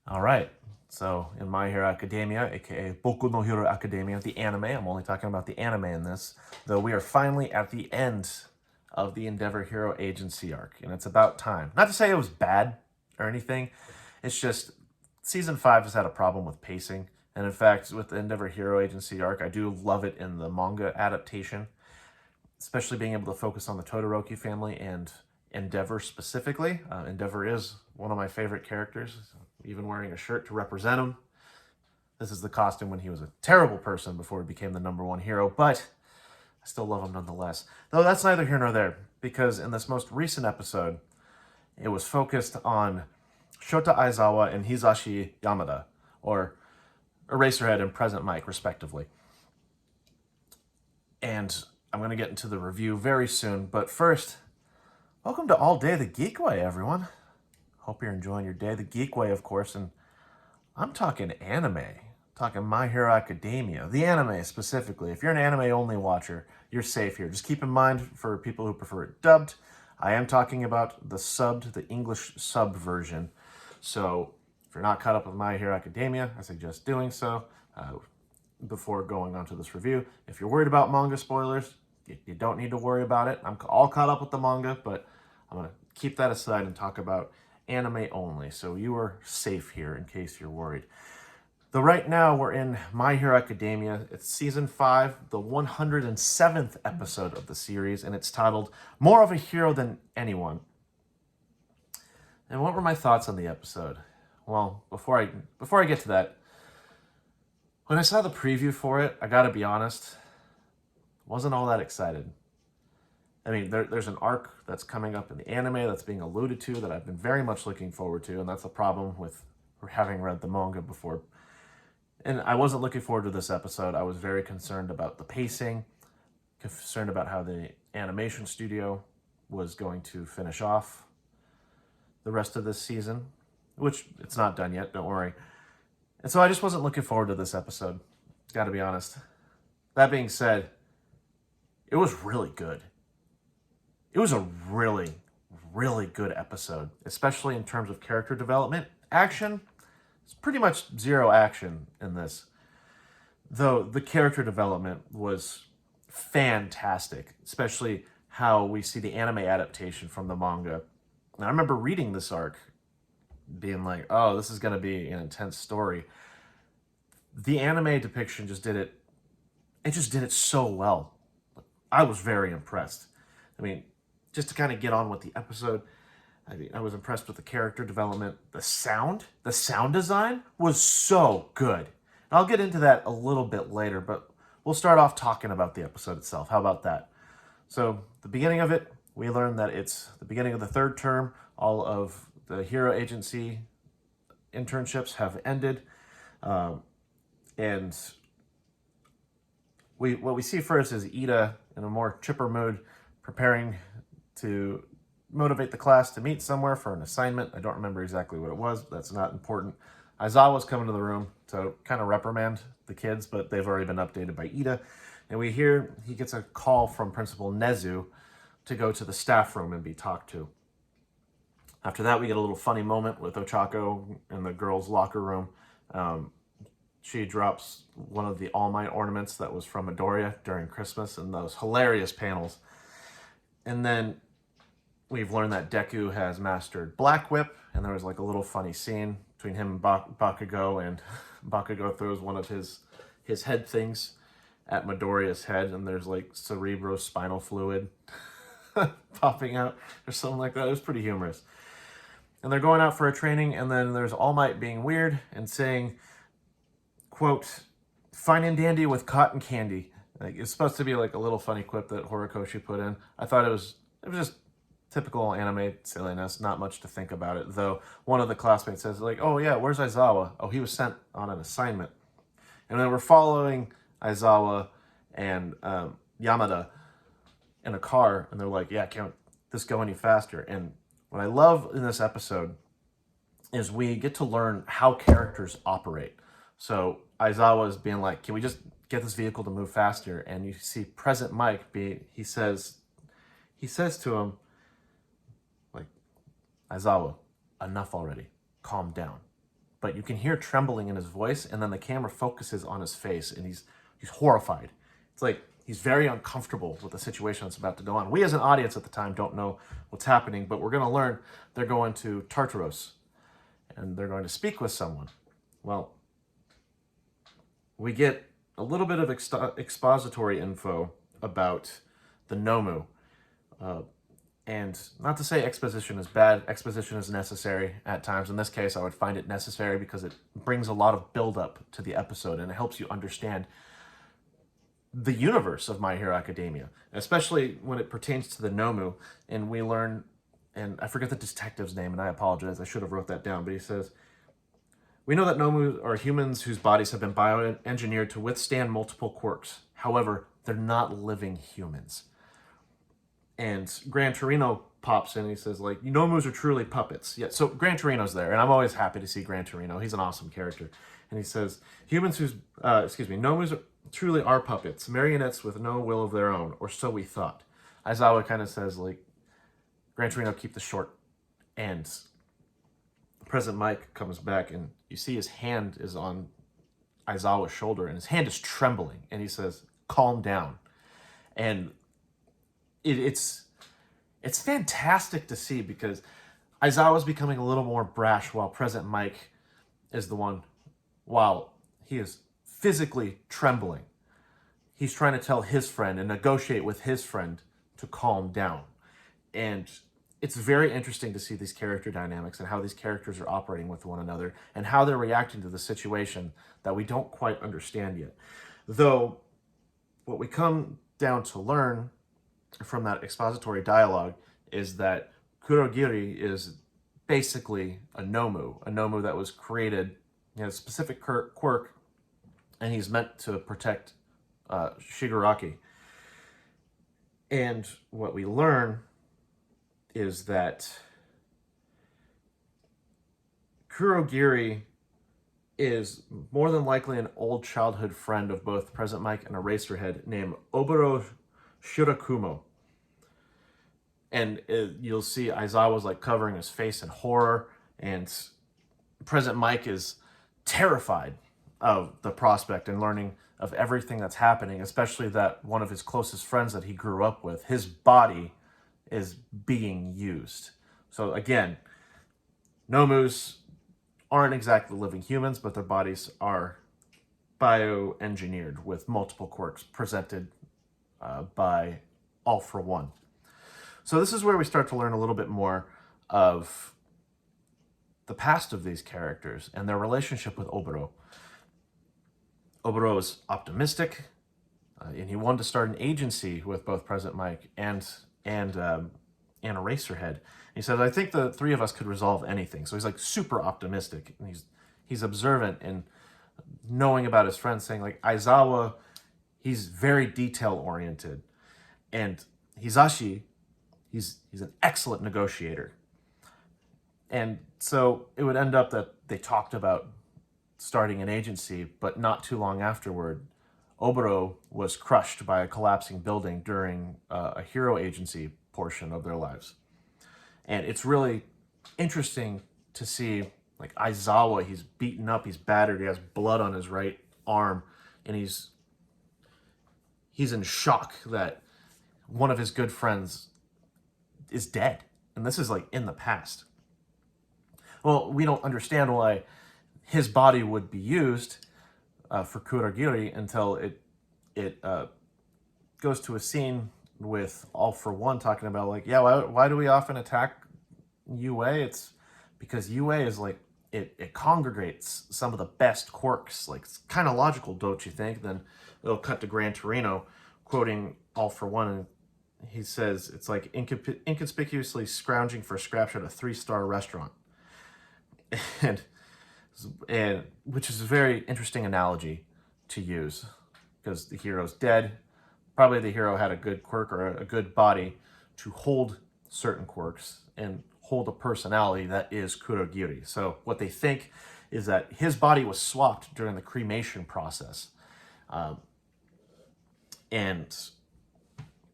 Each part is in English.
All right. So in My Hero Academia, aka Boku no Hero Academia, the anime, I'm only talking about the anime in this, though we are finally at the end of the Endeavor Hero Agency arc, and it's about time. Not to say it was bad or anything, it's just season 5 has had a problem with pacing. And in fact, with the Endeavor Hero Agency arc, I do love it in the manga adaptation, especially being able to focus on the Todoroki family and Endeavor specifically. Endeavor is one of my favorite characters, even wearing a shirt to represent him. This is the costume when he was a terrible person before he became the #1 hero, but I still love him nonetheless. Though that's neither here nor there, because in this most recent episode, it was focused on Shota Aizawa and Hisashi Yamada, or Eraserhead and Present Mike, respectively. And I'm going to get into the review very soon, but first, welcome to All Day the Geek Way, everyone. Hope you're enjoying your day the Geek Way, of course, and I'm talking anime. Talking My Hero Academia, the anime specifically. If you're an anime-only watcher, you're safe here. Just keep in mind, for people who prefer it dubbed, I am talking about the English sub version. So if you're not caught up with My Hero Academia, I suggest doing so before going on to this review. If you're worried about manga spoilers, you don't need to worry about it. I'm all caught up with the manga, but I'm going to keep that aside and talk about anime only. So you are safe here in case you're worried. Though right now we're in My Hero Academia. It's season 5, the 107th episode of the series, and it's titled More of a Hero Than Anyone. And what were my thoughts on the episode? Well, before I get to that, when I saw the preview for it, I gotta be honest, wasn't all that excited. I mean, there's an arc that's coming up in the anime that's being alluded to that I've been very much looking forward to, and that's a problem with having read the manga before. And I wasn't looking forward to this episode. I was very concerned about the pacing, concerned about how the animation studio was going to finish off the rest of this season, which it's not done yet, don't worry. And so I just wasn't looking forward to this episode, gotta be honest. That being said, it was really good. It was a really, really good episode, especially in terms of character development. Action, it's pretty much zero action in this. Though the character development was fantastic, especially how we see the anime adaptation from the manga. And I remember reading this arc, being like, oh, this is going to be an intense story. The anime depiction just did it. It just did it so well. I was very impressed. I mean, just to kind of get on with the episode, I was impressed with the character development. The sound design was so good. And I'll get into that a little bit later, but we'll start off talking about the episode itself. How about that? So, the beginning of it, we learn that it's the beginning of the third term. All of the Hero Agency internships have ended. And what we see first is Ida in a more chipper mood, preparing to motivate the class to meet somewhere for an assignment. I don't remember exactly what it was, but that's not important. Aizawa's coming to the room to kind of reprimand the kids, but they've already been updated by Ida. And we hear he gets a call from Principal Nezu to go to the staff room and be talked to. After that, we get a little funny moment with Ochako in the girls' locker room. She drops one of the All Might ornaments that was from Midoriya during Christmas in those hilarious panels. And then we've learned that Deku has mastered Black Whip, and there was like a little funny scene between him and Bakugo, and Bakugo throws one of his head things at Midoriya's head, and there's like cerebrospinal fluid popping out or something like that. It was pretty humorous. And they're going out for a training, and then there's All Might being weird and saying, quote, fine and dandy with cotton candy. Like, it's supposed to be like a little funny quip that Horikoshi put in. I thought it was just typical anime silliness, not much to think about it, though one of the classmates says, like, oh yeah, where's Aizawa? Oh, he was sent on an assignment. And then we're following Aizawa and Yamada in a car, and they're like, yeah, can't this go any faster? And what I love in this episode is we get to learn how characters operate. So Aizawa is being like, can we just get this vehicle to move faster? And you see Present Mike he says to him, like, Aizawa, enough already. Calm down. but you can hear trembling in his voice, and then the camera focuses on his face, and he's horrified. It's like he's very uncomfortable with the situation that's about to go on. We as an audience at the time don't know what's happening, but we're going to learn they're going to Tartaros, and they're going to speak with someone. Well, we get a little bit of expository info about the Nomu. And not to say exposition is bad, exposition is necessary at times. In this case, I would find it necessary because it brings a lot of buildup to the episode and it helps you understand the universe of My Hero Academia, especially when it pertains to the Nomu. And we learn, and I forget the detective's name, and I apologize, I should have wrote that down, but he says, we know that Nomu are humans whose bodies have been bioengineered to withstand multiple quirks. However, they're not living humans. And Gran Torino pops in and he says, like, Nomus are truly puppets. Yeah, so Gran Torino's there, and I'm always happy to see Gran Torino. He's an awesome character. And he says, Nomus truly are puppets, marionettes with no will of their own, or so we thought. Aizawa kind of says, like, Gran Torino, keep the short. And President Mike comes back, and you see his hand is on Aizawa's shoulder, and his hand is trembling. And he says, calm down. And it's fantastic to see because Aizawa's becoming a little more brash while President Mike is the one, while he is physically trembling, he's trying to tell his friend and negotiate with his friend to calm down. And it's very interesting to see these character dynamics and how these characters are operating with one another and how they're reacting to the situation that we don't quite understand yet. Though what we come down to learn from that expository dialogue is that Kurogiri is basically a Nomu that was created, a specific quirk, and he's meant to protect Shigaraki. And what we learn is that Kurogiri is more than likely an old childhood friend of both President Mike and Eraserhead named Oboro Shirakumo. And you'll see Aizawa's like covering his face in horror, and President Mike is terrified of the prospect and learning of everything that's happening, especially that one of his closest friends that he grew up with, his body is being used. So again, Nomus aren't exactly living humans, but their bodies are bioengineered with multiple quirks presented by All for One. So this is where we start to learn a little bit more of the past of these characters and their relationship with Oboro. Oboro is optimistic, and he wanted to start an agency with both President Mike and Eraserhead. He says, I think the three of us could resolve anything. So he's like super optimistic, and he's observant and knowing about his friends, saying like Aizawa, he's very detail oriented, and Hisashi, he's an excellent negotiator. And so it would end up that they talked about starting an agency, but not too long afterward, Oboro was crushed by a collapsing building during a hero agency portion of their lives. And it's really interesting to see like Aizawa, he's beaten up, he's battered, he has blood on his right arm, and he's in shock that one of his good friends is dead. And this is like in the past. Well, we don't understand why his body would be used for Kurogiri until it goes to a scene with All for One talking about like, yeah, why do we often attack UA? It's because UA is like, it congregates some of the best quirks. Like, it's kind of logical, don't you think? Then it'll cut to Gran Torino quoting All for One, and he says it's like inconspicuously scrounging for scraps at a 3-star restaurant. And which is a very interesting analogy to use, because the hero's dead. Probably the hero had a good quirk or a good body to hold certain quirks and hold a personality that is Kurogiri. So what they think is that his body was swapped during the cremation process. And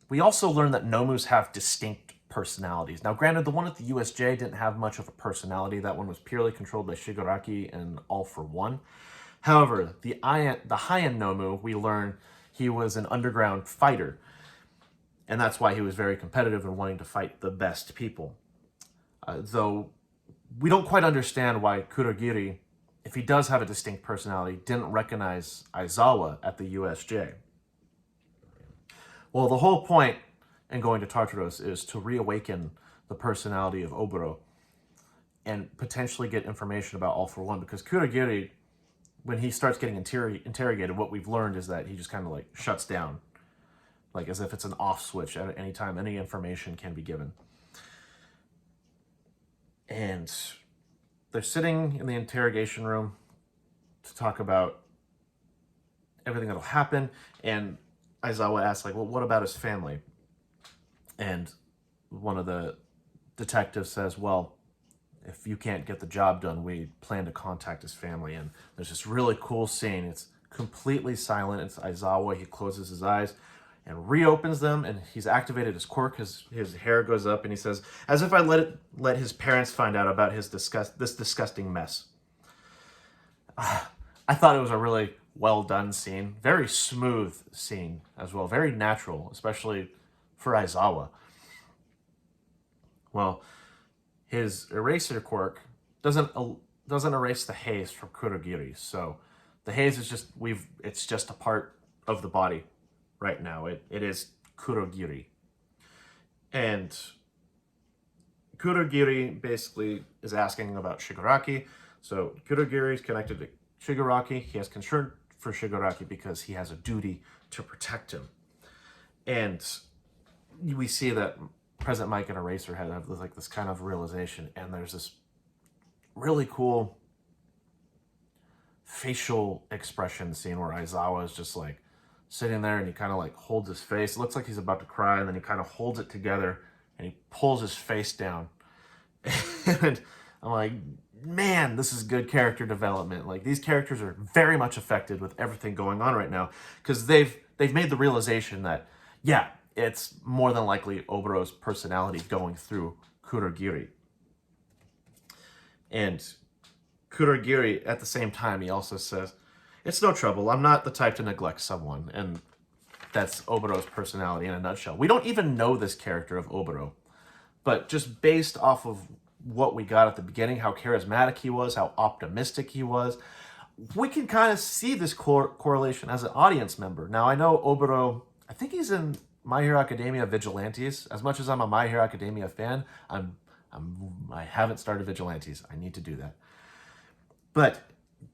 we also learn that Nomus have distinct personalities. Now, granted, the one at the USJ didn't have much of a personality. That one was purely controlled by Shigaraki and All for One. However, the high-end Nomu, we learn he was an underground fighter, and that's why he was very competitive and wanting to fight the best people. Though we don't quite understand why Kurogiri, if he does have a distinct personality, didn't recognize Aizawa at the USJ. Well, the whole point in going to Tartaros is to reawaken the personality of Oboro and potentially get information about All for One, because Kurogiri, when he starts getting interrogated, what we've learned is that he just kind of like shuts down, like as if it's an off switch at any time any information can be given. And they're sitting in the interrogation room to talk about everything that'll happen, and Aizawa asks, like, well, what about his family? And one of the detectives says, well, if you can't get the job done, we plan to contact his family. And there's this really cool scene. It's completely silent. It's Aizawa. He closes his eyes and reopens them, and he's activated his quirk. His hair goes up, and he says, as if I let his parents find out about this disgusting mess. I thought it was a really well done scene. Very smooth scene as well. Very natural, especially for Aizawa. Well, his eraser quirk doesn't erase the haze from Kurogiri. So the haze is it's just a part of the body right now. It is Kurogiri. And Kurogiri basically is asking about Shigaraki. So Kurogiri is connected to Shigaraki. He has concern for Shigaraki because he has a duty to protect him. And we see that President Mike and Eraserhead have like this kind of realization, and there's this really cool facial expression scene where Aizawa is just like sitting there, and he kind of like holds his face. It looks like he's about to cry, and then he kind of holds it together and he pulls his face down. And I'm like, man, this is good character development. Like, these characters are very much affected with everything going on right now, because they've made the realization that, yeah, it's more than likely Oboro's personality going through Kurogiri. And Kurogiri, at the same time, he also says, it's no trouble. I'm not the type to neglect someone. And that's Oboro's personality in a nutshell. We don't even know this character of Oboro, but just based off of what we got at the beginning, how charismatic he was, how optimistic he was, we can kind of see this correlation as an audience member. Now, I know Oboro, I think he's in My Hero Academia Vigilantes. As much as I'm a My Hero Academia fan, I haven't started Vigilantes. I need to do that. But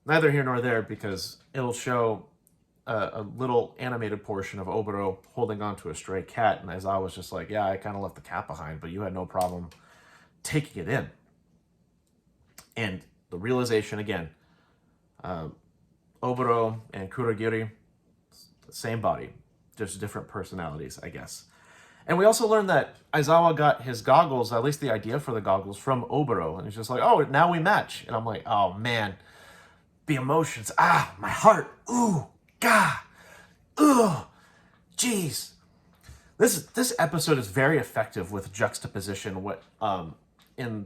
neither here nor there, because it'll show a little animated portion of Oboro holding on to a stray cat, and Aizawa was just like, yeah, I kind of left the cat behind, but you had no problem taking it in. And the realization, again, Oboro and Kurogiri, same body, just different personalities, I guess. And we also learned that Aizawa got his goggles, at least the idea for the goggles, from Oboro. And he's just like, oh, now we match. And I'm like, oh, man, the emotions. Ah, my heart. Ooh, God. Ugh. Jeez. This episode is very effective with juxtaposition in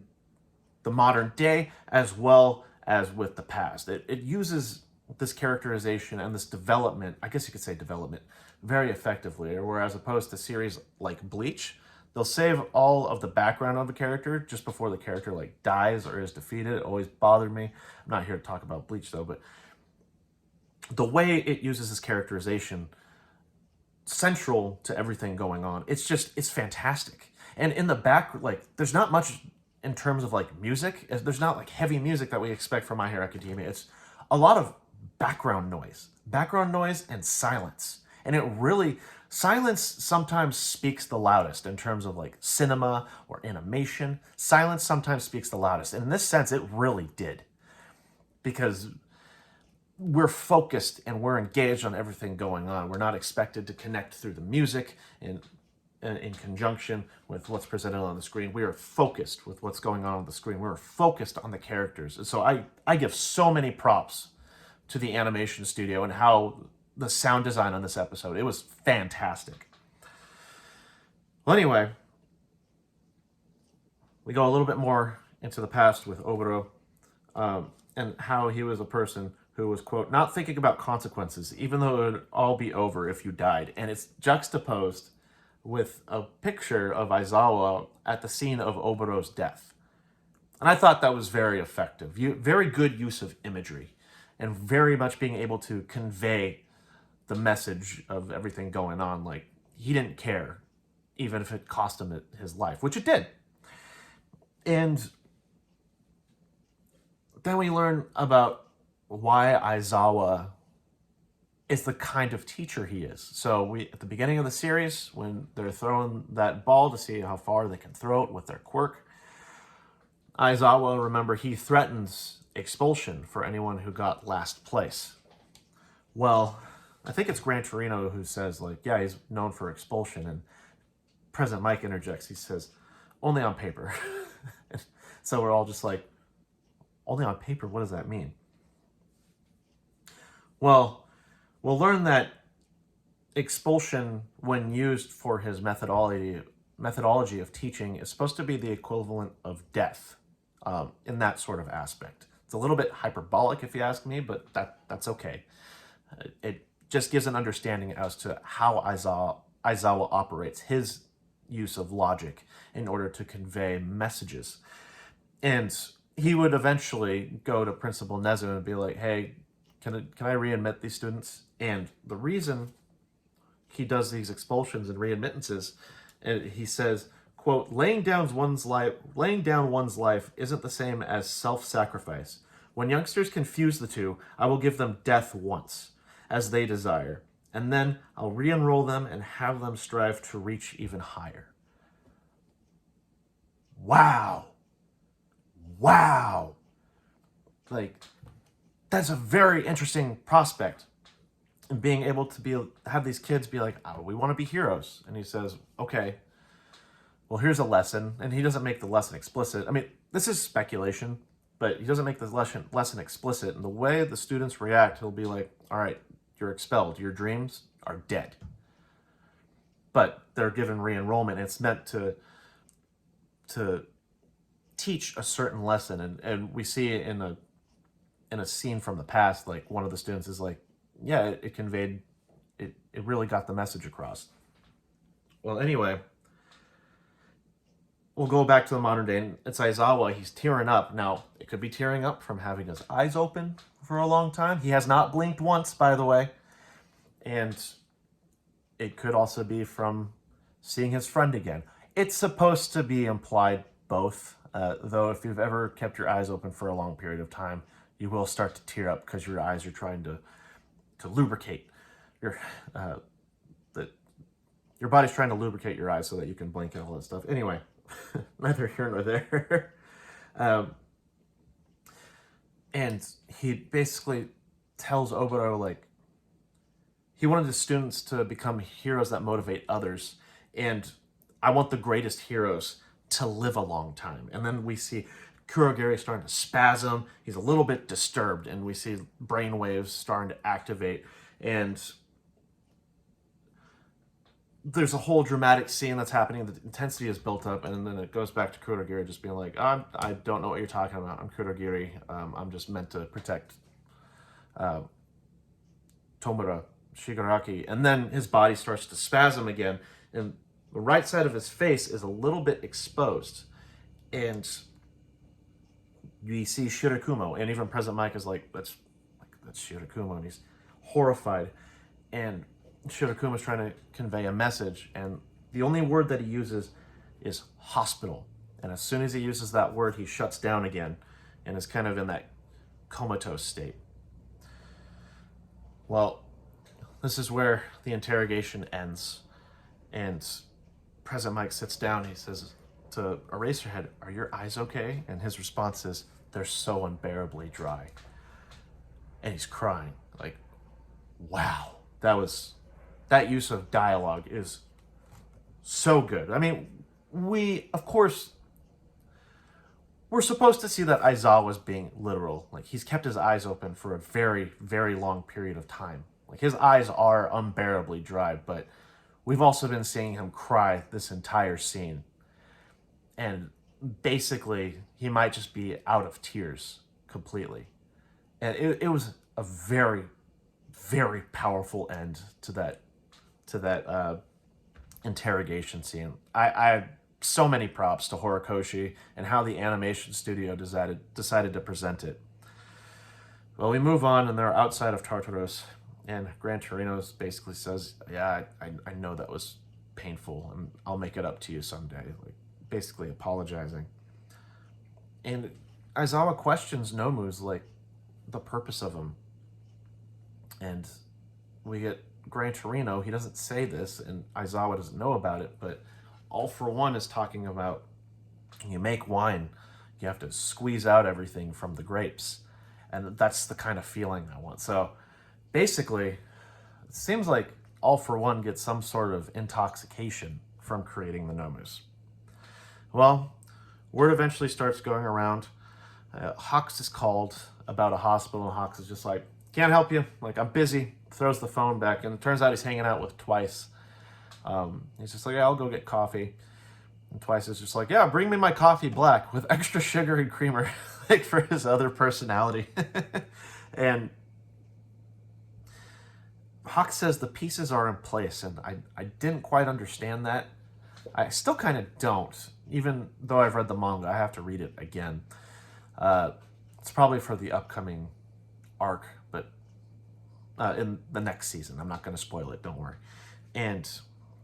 the modern day as well as with the past. It uses this characterization and this development, I guess you could say development, very effectively. Whereas opposed to series like Bleach, they'll save all of the background of a character just before the character like dies or is defeated. It always bothered me. I'm not here to talk about Bleach though, but the way it uses this characterization central to everything going on, it's fantastic. And in the back, like, there's not much in terms of like music. There's not like heavy music that we expect from My Hero Academia. It's a lot of background noise and silence. And it really, silence sometimes speaks the loudest in terms of like cinema or animation. Silence sometimes speaks the loudest. And in this sense, it really did. Because we're focused and we're engaged on everything going on. We're not expected to connect through the music in conjunction with what's presented on the screen. We are focused with what's going on the screen. We're focused on the characters. And so I give so many props to the animation studio and how the sound design on this episode, it was fantastic. Well, anyway, we go a little bit more into the past with Oboro, and how he was a person who was, quote, not thinking about consequences, even though it would all be over if you died. And it's juxtaposed with a picture of Aizawa at the scene of Oboro's death. And I thought that was very effective. Very good use of imagery, and very much being able to convey the message of everything going on. Like, he didn't care, even if it cost him his life, which it did. And then we learn about why Aizawa is the kind of teacher he is. So at the beginning of the series, when they're throwing that ball to see how far they can throw it with their quirk, Aizawa, remember, he threatens expulsion for anyone who got last place. Well, I think it's Gran Torino who says, like, yeah, he's known for expulsion, and President Mike interjects. He says, only on paper. So we're all just like, only on paper? What does that mean? Well, we'll learn that expulsion, when used for his methodology of teaching, is supposed to be the equivalent of death, in that sort of aspect. It's a little bit hyperbolic, if you ask me, but that's okay. It just gives an understanding as to how Aizawa operates, his use of logic in order to convey messages. And he would eventually go to Principal Nezu and be like, hey, can I readmit these students? And the reason he does these expulsions and readmittances, he says, quote, laying down one's life isn't the same as self-sacrifice. When youngsters confuse the two, I will give them death once, as they desire, and then I'll re-enroll them and have them strive to reach even higher. Wow. Like, that's a very interesting prospect. And being able to have these kids be like, oh, we want to be heroes. And he says, okay, well, here's a lesson. And he doesn't make the lesson explicit. I mean, this is speculation, but he doesn't make the lesson explicit. And the way the students react, he'll be like, all right, you're expelled. Your dreams are dead. But they're given re-enrollment. It's meant to teach a certain lesson. And we see it in a scene from the past, like one of the students is like, yeah, it conveyed, it really got the message across. Well, anyway, we'll go back to the modern day. And it's Aizawa. He's tearing up. Now, it could be tearing up from having his eyes open for a long time. He has not blinked once, by the way. And it could also be from seeing his friend again. It's supposed to be implied both, though if you've ever kept your eyes open for a long period of time, you will start to tear up because your eyes are trying to lubricate your body's trying to lubricate your eyes so that you can blink and all that stuff. Anyway, neither here nor there. And he basically tells Oboro, like, he wanted his students to become heroes that motivate others, and I want the greatest heroes to live a long time. And then we see Kurogiri starting to spasm. He's a little bit disturbed, and we see brain waves starting to activate. And there's a whole dramatic scene that's happening. The intensity is built up, and then it goes back to Kurogiri just being like, I don't know what you're talking about. I'm Kurogiri. I'm just meant to protect Tomura Shigaraki. And then his body starts to spasm again, and the right side of his face is a little bit exposed. And we see Shirakumo, and even President Mike is like, that's Shirakumo, and he's horrified. And Shirakumo is trying to convey a message, and the only word that he uses is hospital. And as soon as he uses that word, he shuts down again and is kind of in that comatose state. Well, this is where the interrogation ends, and President Mike sits down. He says to Eraserhead, are your eyes okay? And his response is, they're so unbearably dry. And he's crying. Like, wow. That use of dialogue is so good. I mean, of course, we're supposed to see that Aizawa was being literal. Like, he's kept his eyes open for a very, very long period of time. Like, his eyes are unbearably dry, but we've also been seeing him cry this entire scene. And basically he might just be out of tears completely. And it was a very, very powerful end to that interrogation scene. I so many props to Horikoshi and how the animation studio decided to present it. Well, we move on, and they're outside of Tartaros, and Gran Torino basically says, yeah, I know that was painful, and I'll make it up to you someday, like basically apologizing. And Aizawa questions Nomu's, like, the purpose of him. And we get Gran Torino, he doesn't say this, and Aizawa doesn't know about it, but All For One is talking about, you make wine, you have to squeeze out everything from the grapes. And that's the kind of feeling I want. So basically, it seems like All For One gets some sort of intoxication from creating the Nomus. Well, word eventually starts going around. Hawks is called about a hospital, and Hawks is just like, can't help you. Like, I'm busy. Throws the phone back, and it turns out he's hanging out with Twice. He's just like, yeah, I'll go get coffee. And Twice is just like, yeah, bring me my coffee black with extra sugar and creamer, like for his other personality. And Hawk says the pieces are in place, and I didn't quite understand that. I still kind of don't. Even though I've read the manga, I have to read it again. It's probably for the upcoming arc, but in the next season. I'm not going to spoil it, don't worry. And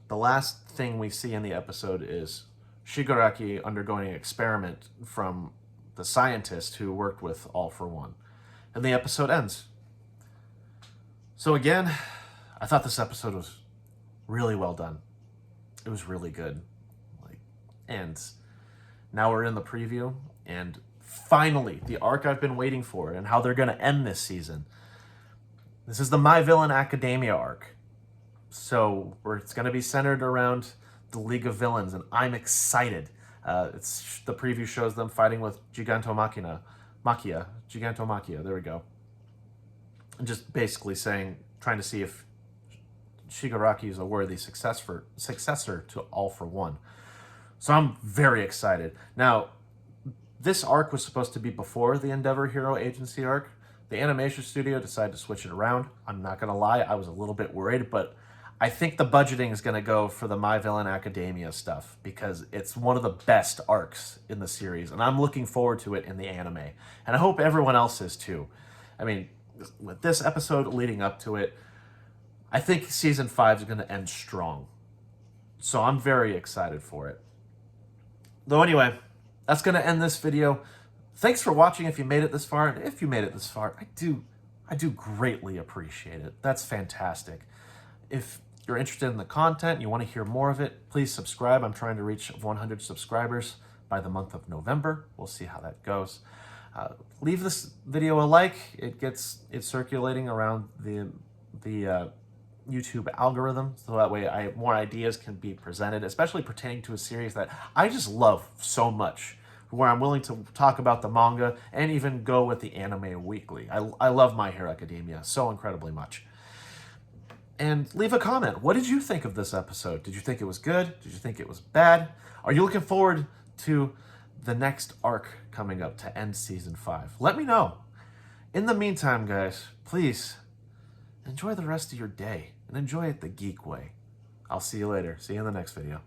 the last thing we see in the episode is Shigaraki undergoing an experiment from the scientist who worked with All For One. And the episode ends. So again, I thought this episode was really well done. It was really good. And now we're in the preview, and finally, the arc I've been waiting for and how they're going to end this season. This is the My Villain Academia arc. So it's going to be centered around the League of Villains, and I'm excited. The preview shows them fighting with Gigantomachia, there we go. And just basically trying to see if Shigaraki is a worthy successor to All For One. So I'm very excited. Now, this arc was supposed to be before the Endeavor Hero Agency arc. The animation studio decided to switch it around. I'm not going to lie, I was a little bit worried, but I think the budgeting is going to go for the My Villain Academia stuff because it's one of the best arcs in the series, and I'm looking forward to it in the anime. And I hope everyone else is too. I mean, with this episode leading up to it, I think Season 5 is going to end strong. So I'm very excited for it. Though anyway, that's going to end this video. Thanks for watching if you made it this far. And if you made it this far, I do greatly appreciate it. That's fantastic. If you're interested in the content, you want to hear more of it, please subscribe. I'm trying to reach 100 subscribers by the month of November. We'll see how that goes. Leave this video a like. It's circulating around the YouTube algorithm, so that way more ideas can be presented, especially pertaining to a series that I just love so much, where I'm willing to talk about the manga and even go with the anime weekly. I love My Hero Academia so incredibly much. And leave a comment. What did you think of this episode? Did you think it was good? Did you think it was bad? Are you looking forward to the next arc coming up to end Season 5? Let me know. In the meantime, guys, please enjoy the rest of your day and enjoy it the geek way. I'll see you later. See you in the next video.